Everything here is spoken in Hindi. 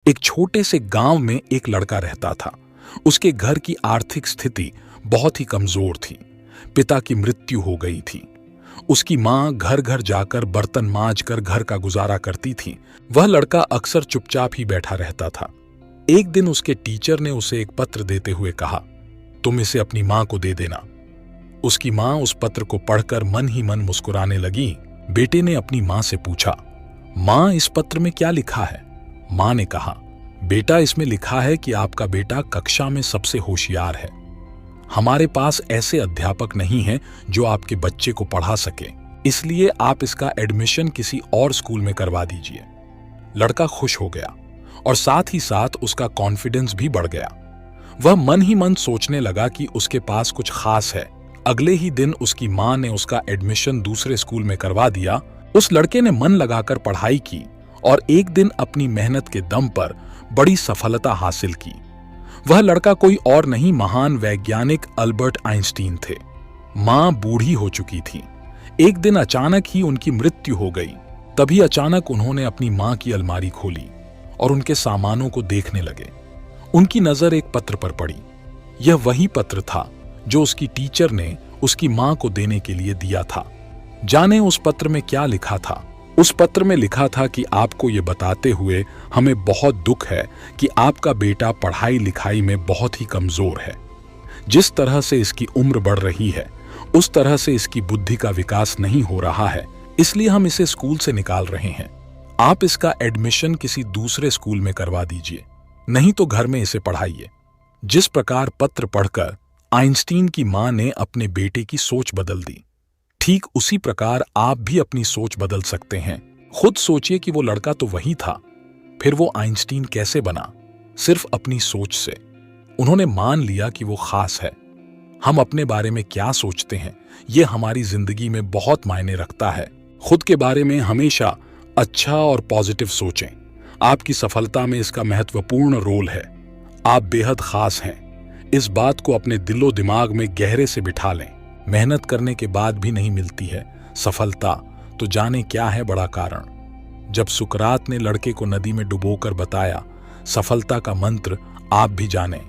एक छोटे से गांव में एक लड़का रहता था। उसके घर की आर्थिक स्थिति बहुत ही कमजोर थी। पिता की मृत्यु हो गई थी। उसकी मां घर घर जाकर बर्तन मांज कर घर का गुजारा करती थी। वह लड़का अक्सर चुपचाप ही बैठा रहता था। एक दिन उसके टीचर ने उसे एक पत्र देते हुए कहा, तुम इसे अपनी मां को दे देना। उसकी मां उस पत्र को पढ़कर मन ही मन मुस्कुराने लगी। बेटे ने अपनी मां से पूछा, मां, इस पत्र में क्या लिखा है? मां ने कहा, बेटा, इसमें लिखा है कि आपका बेटा कक्षा में सबसे होशियार है। हमारे पास ऐसे अध्यापक नहीं हैं जो आपके बच्चे को पढ़ा सके, इसलिए आप इसका एडमिशन किसी और स्कूल में करवा दीजिए। लड़का खुश हो गया और साथ ही साथ उसका कॉन्फिडेंस भी बढ़ गया। वह मन ही मन सोचने लगा कि उसके पास कुछ खास है। अगले ही दिन उसकी मां ने उसका एडमिशन दूसरे स्कूल में करवा दिया। उस लड़के ने मन लगाकर पढ़ाई की और एक दिन अपनी मेहनत के दम पर बड़ी सफलता हासिल की। वह लड़का कोई और नहीं, महान वैज्ञानिक अल्बर्ट आइंस्टीन थे। मां बूढ़ी हो चुकी थी। एक दिन अचानक ही उनकी मृत्यु हो गई। तभी अचानक उन्होंने अपनी मां की अलमारी खोली और उनके सामानों को देखने लगे। उनकी नजर एक पत्र पर पड़ी। यह वही पत्र था जो उसकी टीचर ने उसकी मां को देने के लिए दिया था। जाने उस पत्र में क्या लिखा था। उस पत्र में लिखा था कि आपको ये बताते हुए हमें बहुत दुख है कि आपका बेटा पढ़ाई लिखाई में बहुत ही कमजोर है। जिस तरह से इसकी उम्र बढ़ रही है उस तरह से इसकी बुद्धि का विकास नहीं हो रहा है, इसलिए हम इसे स्कूल से निकाल रहे हैं। आप इसका एडमिशन किसी दूसरे स्कूल में करवा दीजिए, नहीं तो घर में इसे पढ़ाइए। जिस प्रकार पत्र पढ़कर आइंस्टीन की मां ने अपने बेटे की सोच बदल दी, ठीक उसी प्रकार आप भी अपनी सोच बदल सकते हैं। खुद सोचिए कि वो लड़का तो वही था, फिर वो आइंस्टीन कैसे बना? सिर्फ अपनी सोच से। उन्होंने मान लिया कि वो खास है। हम अपने बारे में क्या सोचते हैं ये हमारी जिंदगी में बहुत मायने रखता है। खुद के बारे में हमेशा अच्छा और पॉजिटिव सोचें। आपकी सफलता में इसका महत्वपूर्ण रोल है। आप बेहद खास हैं। इस बात को अपने दिलो दिमाग में गहरे से बिठा लें। मेहनत करने के बाद भी नहीं मिलती है सफलता, तो जाने क्या है बड़ा कारण। जब सुकरात ने लड़के को नदी में डुबोकर बताया सफलता का मंत्र, आप भी जानें।